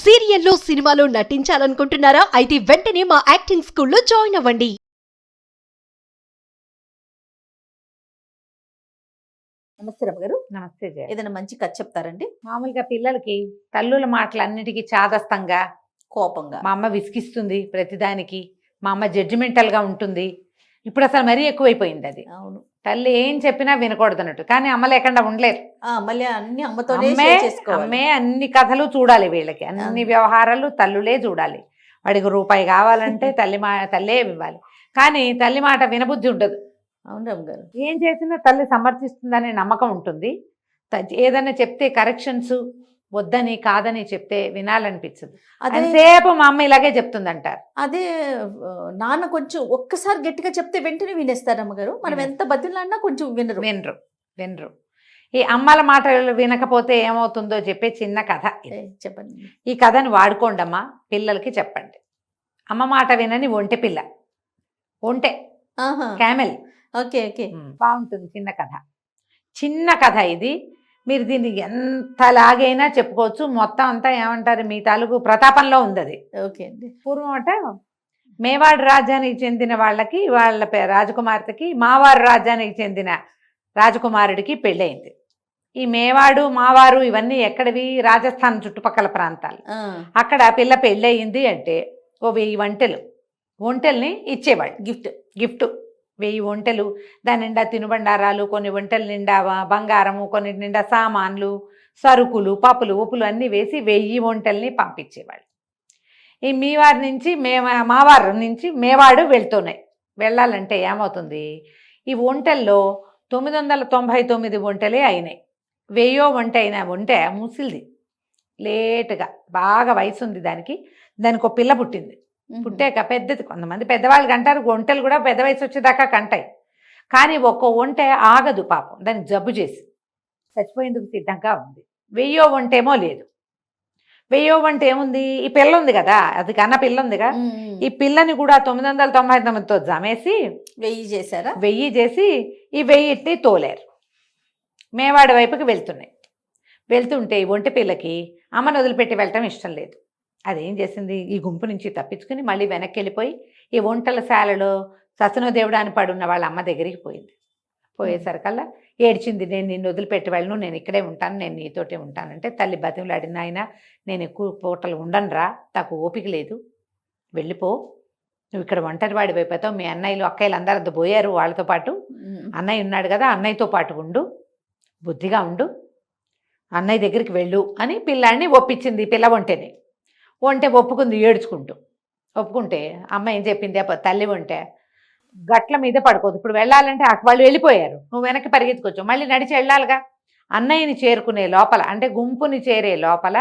సీరియల్లో సినిమాలో నటించాలనుకుంటున్నారా? అయితే వెంటనే మా యాక్టింగ్ స్కూల్లో జాయిన్ అవ్వండి. నమస్తే రమ్మగారు. నమస్తే జయ. ఏదైనా మంచి కథ చెప్తారండి? మామూలుగా పిల్లలకి తల్లుల మాటలన్నిటికీ చాదస్తంగా కోపంగా. మా అమ్మ విసిగిస్తుంది ప్రతిదానికి, మా అమ్మ జడ్జిమెంటల్గా ఉంటుంది. ఇప్పుడు అసలు మరీ ఎక్కువైపోయింది అది. అవును. తల్లి ఏం చెప్పినా వినకూడదు అన్నట్టు, కానీ అమ్మ లేకుండా ఉండలేరు. మళ్ళీ అన్ని అమ్మతోనే అమ్మే షేర్ చేసుకోవాలి. అమ్మే అన్ని కథలు చూడాలి, వీళ్ళకి అన్ని వ్యవహారాలు తల్లులే చూడాలి. వాడికి రూపాయి కావాలంటే తల్లే ఇవ్వాలి, కానీ తల్లి మాట వినబుద్ధి ఉండదు. అవును రమ్మగారు. ఏం చేసినా తల్లి సమర్థిస్తుందనే నమ్మకం ఉంటుంది. ఏదైనా చెప్తే కరెక్షన్స్ వద్దని కాదని చెప్తే వినాలనిపించదు. అదేసేపు మా అమ్మ ఇలాగే చెప్తుందంటారు. అదే నాన్న కొంచెం ఒక్కసారి గట్టిగా చెప్తే వెంటనే వినేస్తారు అమ్మగారు. మనం ఎంత బతిలాడినా కొంచెం వినరు. ఈ అమ్మల మాటలు వినకపోతే ఏమవుతుందో చెప్పే చిన్న కథ ఇది. చెప్పండి. ఈ కథని వాడుకోండమ్మా, పిల్లలకి చెప్పండి. అమ్మ మాట వినని ఒంటె పిల్ల, ఒంటె క్యామెల్. Okay okay. బాగుంటుంది చిన్న కథ ఇది. మీరు దీన్ని ఎంతలాగైనా చెప్పుకోవచ్చు. మొత్తం అంతా ఏమంటారు, మీ తాలూకు ప్రతాపంలో ఉంది అది. ఓకే అండి. పూర్వం అట మేవాడు రాజ్యానికి చెందిన వాళ్ళకి, వాళ్ళ రాజకుమార్తెకి మావారు రాజ్యానికి చెందిన రాజకుమారుడికి పెళ్ళయింది. ఈ మేవాడు మావారు ఇవన్నీ ఎక్కడివి? రాజస్థాన్ చుట్టుపక్కల ప్రాంతాలు. అక్కడ పిల్ల పెళ్ళయింది అంటే ఓ 1000 ఒంటెల్ని ఇచ్చేవాళ్ళు గిఫ్ట్ 1000 ఒంటెలు. దాని నిండా తినుబండారాలు, కొన్ని ఒంటెల నిండా బంగారము, కొన్ని నిండా సామాన్లు, సరుకులు, పప్పులు ఉప్పులు అన్నీ వేసి 1000 ఒంటెల్ని పంపించేవాళ్ళు. ఈ మీవారి నుంచి మావారు నుంచి మేవాడు వెళ్ళాలంటే ఏమవుతుంది, ఈ ఒంటెల్లో 999 ఒంటెలే అయినాయి. 1000వ ఒంటె అయిన ఒంటె ముసిలిది, లేటుగా బాగా వయసు ఉంది దానికి ఒక పిల్ల పుట్టింది. పుట్టాక పెద్దది, కొంతమంది పెద్దవాళ్ళకి అంటారు ఒంటెలు కూడా పెద్ద వయసు వచ్చేదాకా కంటాయి, కానీ ఒక్కో ఒంటె ఆగదు పాపం, దానికి జబ్బు చేసి చచ్చిపోయేందుకు సిద్ధంగా ఉంది. 1000వ ఒంటేమో లేదు. 1000వ ఒంటె ఏముంది, ఈ పిల్ల ఉంది కదా, అది కన్న పిల్ల ఉందిగా, ఈ పిల్లని కూడా 999తో జమేసి 1000 చేశారా? 1000 చేసి ఈ 1000ని తోలేరు. మేవాడి వైపుకి వెళ్తుంటే ఈ ఒంటె పిల్లకి అమ్మను వదిలిపెట్టి వెళ్ళటం ఇష్టం లేదు. అదేం చేసింది, ఈ గుంపు నుంచి తప్పించుకుని మళ్ళీ వెనక్కి వెళ్ళిపోయి ఈ ఒంటల శాలలో ససనోదేవుడు అని పడున్న వాళ్ళ అమ్మ దగ్గరికి పోయింది. పోయేసరికల్లా ఏడ్చింది, నేను నిన్ను వదిలిపెట్టి వెళ్ళను, నేను ఇక్కడే ఉంటాను, నేను నీతోటే ఉంటానంటే తల్లి బతిమలాడింది, ఆయన నేను ఎక్కువ పూటలు ఉండనురా, నాకు ఓపిక లేదు, వెళ్ళిపో, నువ్వు ఇక్కడ ఒంటరి వాడి అయిపోతావు, మీ అన్నయ్యలు అక్కయ్యలు అందరూ పోయారు, వాళ్ళతో పాటు అన్నయ్య ఉన్నాడు కదా, అన్నయ్యతో పాటు ఉండు, బుద్ధిగా ఉండు, అన్నయ్య దగ్గరికి వెళ్ళు అని పిల్లాడిని ఒప్పించింది. పిల్ల ఒంటె ఒప్పుకుంది ఏడ్చుకుంటూ. ఒప్పుకుంటే అమ్మ ఏం చెప్పింది, తల్లి ఒంటె గట్ల మీద పడుకోదు, ఇప్పుడు వెళ్ళాలంటే వాళ్ళు వెళ్ళిపోయారు, నువ్వు వెనక్కి పరిగెత్తుకోవచ్చు, మళ్ళీ నడిచి వెళ్ళాలిగా. అన్నయ్యని చేరుకునే లోపల, అంటే గుంపుని చేరే లోపల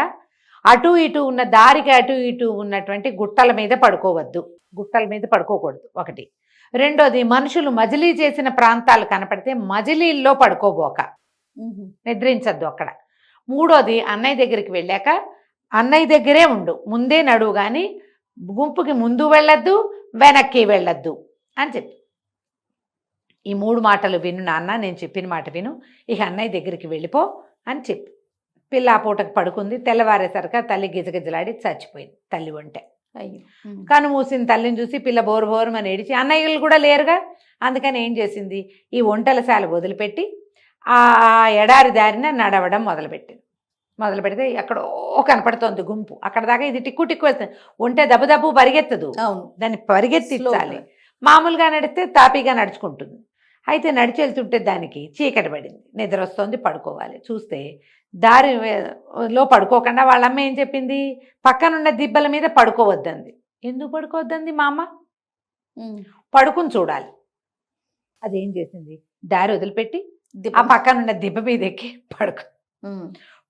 అటు ఇటు ఉన్న దారికి అటు ఇటు ఉన్నటువంటి గుట్టల మీద పడుకోకూడదు ఒకటి. రెండోది, మనుషులు మజిలీ చేసిన ప్రాంతాలు కనపడితే మజిలీల్లో పడుకోబోక, నిద్రించద్దు అక్కడ. మూడోది, అన్నయ్య దగ్గరికి వెళ్ళాక అన్నయ్య దగ్గరే ఉండు, ముందే నడువు, కానీ గుంపుకి ముందు వెళ్ళొద్దు, వెనక్కి వెళ్ళొద్దు అని చెప్పి. ఈ 3 మాటలు విను నాన్న, నేను చెప్పిన మాట విను, ఇక అన్నయ్య దగ్గరికి వెళ్ళిపో అని చెప్పి పిల్ల ఆ పూటకు పడుకుంది. తెల్లవారేసరికి తల్లి గిజగిజలాడి చచ్చిపోయింది. తల్లి ఒంటె కను మూసిన తల్లిని చూసి పిల్ల బోరుమని ఏడిచి, అన్నయ్యలు కూడా లేరుగా, అందుకని ఏం చేసింది, ఈ ఒంటెల శాల వదిలిపెట్టి ఆ ఎడారి దారిన నడవడం మొదలుపెడితే ఎక్కడో కనపడుతోంది గుంపు. అక్కడ దాకా ఇది టిక్కు వెళ్తుంది. ఒంటె దబ్బు పరిగెత్తదు, దాన్ని పరిగెత్తించాలి. మామూలుగా నడిస్తే తాపీగా నడుచుకుంటుంది. అయితే నడిచి వెళ్తుంటే దానికి చీకటి పడింది, నిద్ర వస్తుంది, పడుకోవాలి. చూస్తే దారిలో పడుకోకుండా వాళ్ళమ్మ ఏం చెప్పింది, పక్కనున్న దిబ్బల మీద పడుకోవద్దంది. ఎందుకు పడుకోవద్దంది మా అమ్మ, పడుకుని చూడాలి. అదేం చేసింది, దారి వదిలిపెట్టి ఆ పక్కనున్న దిబ్బ మీద ఎక్కి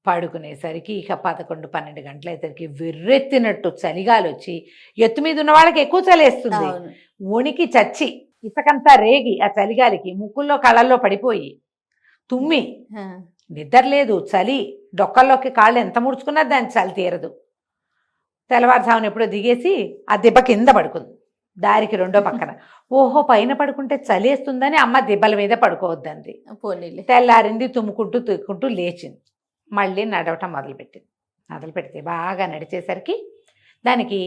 పడుకునేసరికి ఇక 11-12 గంటల అయ్యేసరికి విర్రెత్తినట్టు చలిగాలి వచ్చి, ఎత్తు మీద ఉన్న వాళ్ళకి ఎక్కువ చలేస్తుంది, వణికి చచ్చి ఇసకంతా రేగి ఆ చలిగాలికి ముక్కుల్లో కళ్ళల్లో పడిపోయి తుమ్మి, నిద్ర లేదు, చలి, డొక్కల్లోకి కాళ్ళు ఎంత ముడుచుకున్నా దాని చలి తీరదు. తెల్లవారుజామున ఎప్పుడో దిగేసి ఆ దిబ్బ కింద పడుకుంది, దారికి రెండో పక్కన. ఓహో, పైన పడుకుంటే చలేస్తుందని అమ్మ దిబ్బల మీద పడుకోవద్దంది. తెల్లారింది, తుమ్ముకుంటూ లేచింది, మళ్ళీ నడవటం మొదలుపెట్టింది. మొదలు పెడితే బాగా నడిచేసరికి దానికి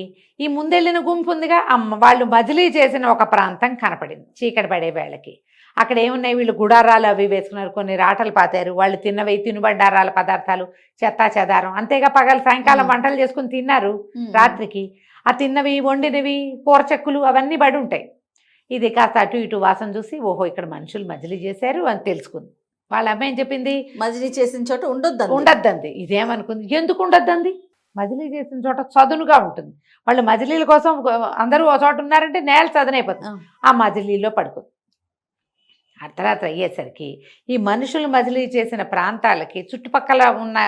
ఈ ముందెళ్ళిన గుంపు ఉందిగా వాళ్ళు బదిలీ చేసిన ఒక ప్రాంతం కనపడింది చీకటి పడే వేళకి. అక్కడ ఏమున్నాయి, వీళ్ళు గుడారాలు అవి వేసుకున్నారు, కొన్ని రాటలు పాతారు, వాళ్ళు తిన్నవి తినుబండారాల పదార్థాలు, చెత్తా చెదారం, అంతేగా పగలు సాయంకాలం వంటలు చేసుకుని తిన్నారు రాత్రికి. ఆ తిన్నవి వండినవి కూరచెక్కులు అవన్నీ పడి ఉంటాయి. ఇది కాస్త అటు ఇటు వాసన చూసి ఓహో ఇక్కడ మనుషులు మజిలీ చేశారు అని తెలుసుకుంది. వాళ్ళ అమ్మాయి ఏం చెప్పింది, మజిలీ చేసిన చోట ఉండొద్దంది. ఇదేమనుకుంది, ఎందుకు ఉండొద్దంది, మజిలీ చేసిన చోట చదునుగా ఉంటుంది, వాళ్ళు మజిలీల కోసం అందరూ ఒక చోట ఉన్నారంటే నేల చదునైపోతుంది, ఆ మజిలీలో పడుకుంది. అర్ధరాత్రి అయ్యేసరికి ఈ మనుషులు మజిలీ చేసిన ప్రాంతాలకి చుట్టుపక్కల ఉన్న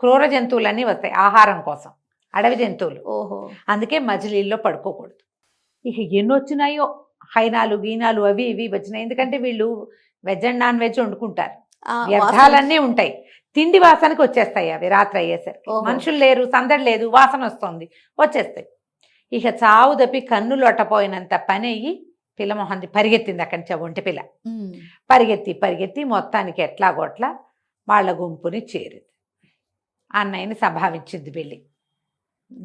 క్రూర జంతువులన్నీ వస్తాయి ఆహారం కోసం, అడవి జంతువులు. ఓహో, అందుకే మజిలీల్లో పడుకోకూడదు. ఇక ఎన్ని వచ్చినాయో హైనాలు గీనాలు అవి ఇవి వచ్చినాయి. ఎందుకంటే వీళ్ళు వెజ్ అండ్ నాన్ వెజ్ వండుకుంటారు, వ్యర్థాలన్నీ ఉంటాయి, తిండి వాసనకి వచ్చేస్తాయి అవి రాత్రి అయ్యేసరికి. మనుషులు లేరు, సందడి లేదు, వాసన వస్తుంది, వచ్చేస్తాయి. ఇక చావు తప్పి కన్నులు ఒట్టపోయినంత పని అయ్యి పిల్లమొహంది పరిగెత్తింది అక్కడి నుంచి. ఒంటి పిల్ల పరిగెత్తి మొత్తానికి ఎట్లాగొట్లా వాళ్ళ గుంపుని చేరింది. అన్నయ్యని సంభావించింది వెళ్ళి.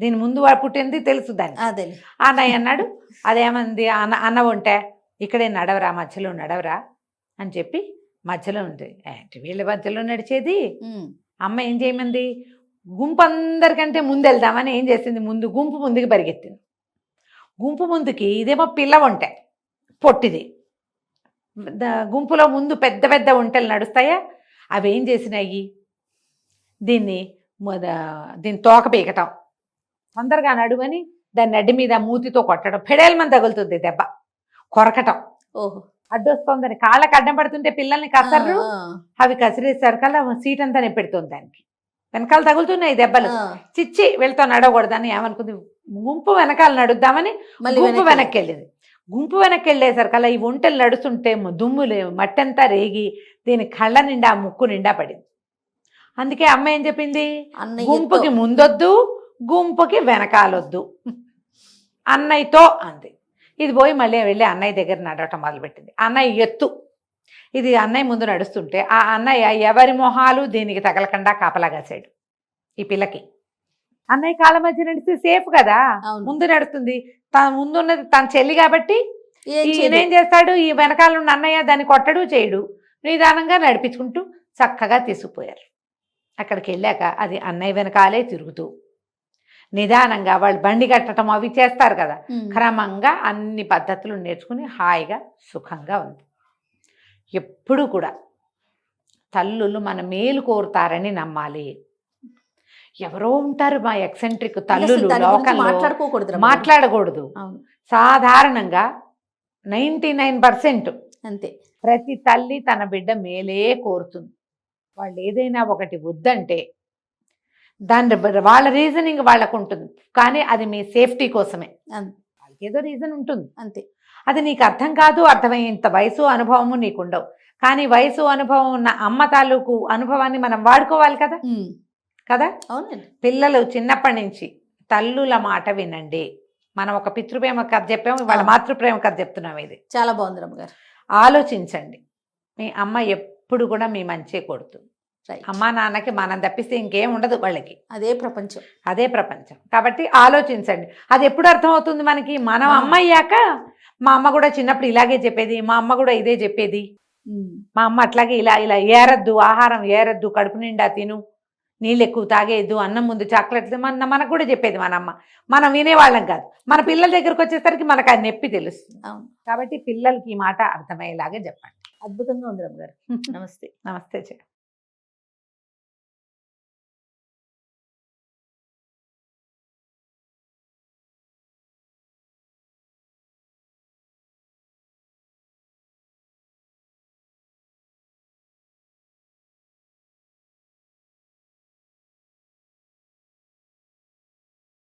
దీని ముందు వాడు పుట్టింది తెలుసు దాన్ని. అన్నయ్య అన్నాడు, అదేమంది అన్న ఉంటే ఇక్కడే నడవరా, మధ్యలో నడవరా అని చెప్పి మధ్యలో ఉంది. వీళ్ళ మధ్యలో నడిచేది. అమ్మ ఏం చేయమంది, గుంపు అందరికంటే ముందు వెళ్దామని ఏం చేసింది, గుంపు ముందుకి పరిగెత్తింది. గుంపు ముందుకి ఇదేమో పిల్ల వంటే పొట్టిది, గుంపులో ముందు పెద్ద పెద్ద ఒంటెలు నడుస్తాయా, అవి ఏం చేసినాయి, దీన్ని తోక పీకటం, తొందరగా నడువని దాన్ని అడ్డి మీద మూతితో కొట్టడం, పెడేలమని తగులుతుంది దెబ్బ, కొరకటం. ఓహో, అడ్డొస్తుందని కాళ్ళకి అడ్డం పడుతుంటే పిల్లల్ని కసర్రు, అవి కసిరేసరికల్లా సీట్ అంతా నిప్పెడుతుంది దానికి, వెనకాల తగులుతున్నాయి దెబ్బలు. చిచ్చి వీళ్ళతో నడవకూడదని ఏమనుకుంది, గుంపు వెనకాల నడుద్దామని గుంపు వెనక్కి వెళ్ళింది. గుంపు వెనక్కి వెళ్ళేసరికల్లా ఈ ఒంటెలు నడుస్తుంటే దుమ్ములు మట్టంతా రేగి దీని కళ్ళ నిండా ముక్కు నిండా పడింది. అందుకే అమ్మ ఏం చెప్పింది, గుంపుకి ముందొద్దు, గుంపుకి వెనకాలొద్దు అన్నయ్యతో అంది. ఇది పోయి మళ్ళీ వెళ్ళి అన్నయ్య దగ్గర నడవటం మొదలుపెట్టింది. అన్నయ్య ఎత్తు, ఇది అన్నయ్య ముందు నడుస్తుంటే ఆ అన్నయ్య ఎవరి మొహాలు దీనికి తగలకుండా కాపలాగాసాడు ఈ పిల్లకి. అన్నయ్య కాళ్ళ మధ్య నడిస్తే సేఫ్ కదా, ముందు నడుస్తుంది, తన ముందున్నది తన చెల్లి కాబట్టి ఈయనేం చేస్తాడు, ఈ వెనకాల ఉన్న అన్నయ్య దాన్ని కొట్టడు చేయడు, నిదానంగా నడిపించుకుంటూ చక్కగా తీసుకుపోయారు. అక్కడికి వెళ్ళాక అది అన్నయ్య వెనకాలే తిరుగుతూ నిదానంగా వాళ్ళు బండి కట్టడం అవి చేస్తారు కదా, క్రమంగా అన్ని పద్ధతులు నేర్చుకుని హాయిగా సుఖంగా ఉంది. ఎప్పుడు కూడా తల్లులు మన మేలు కోరుతారని నమ్మాలి. ఎవరో ఉంటారు మా ఎక్సెంట్రిక్ తల్లులు, మాట్లాడకూడదు. సాధారణంగా 99% అంతే, ప్రతి తల్లి తన బిడ్డ మేలే కోరుతుంది. వాళ్ళు ఏదైనా ఒకటి వద్దంటే దాని వాళ్ళ రీజనింగ్ వాళ్ళకు ఉంటుంది, కానీ అది మీ సేఫ్టీ కోసమే. వాళ్ళకి ఏదో రీజన్ ఉంటుంది అంతే. అది నీకు అర్థం కాదు, అర్థమయ్యేంత వయసు అనుభవము నీకు ఉండవు, కానీ వయసు అనుభవం ఉన్న అమ్మ తాలూకు అనుభవాన్ని మనం వాడుకోవాలి కదా. అవునండి, పిల్లలు చిన్నప్పటి నుంచి తల్లుల మాట వినండి. మనం ఒక పితృప్రేమ కథ చెప్పాము, వాళ్ళ మాతృప్రేమ కథ చెప్తున్నాం. ఇది చాలా బాగుంది రమ్మగారు. ఆలోచించండి, మీ అమ్మ ఎప్పుడు కూడా మీ మంచే కొడుతుంది. అమ్మా నాన్నకి మనం తప్పిస్తే ఇంకేం ఉండదు, వాళ్ళకి అదే ప్రపంచం. కాబట్టి ఆలోచించండి. అది ఎప్పుడు అర్థమవుతుంది మనకి, మనం అమ్మ అయ్యాక. మా అమ్మ కూడా చిన్నప్పుడు ఇలాగే చెప్పేది, మా అమ్మ కూడా ఇదే చెప్పేది. మా అమ్మ అట్లాగే ఇలా ఏరద్దు, ఆహారం ఏరద్దు, కడుపు నిండా తిను, నీళ్ళు ఎక్కువ తాగేద్దు, అన్నం ముందు చాక్లెట్లు, మనకు కూడా చెప్పేది మన అమ్మ. మనం వినేవాళ్ళం కాదు. మన పిల్లల దగ్గరకు వచ్చేసరికి మనకు అది నొప్పి తెలుస్తుంది. కాబట్టి పిల్లలకి ఈ మాట అర్థమయ్యేలాగా చెప్పండి. అద్భుతంగా ఉంది రమ్మ గారు. నమస్తే. నమస్తే.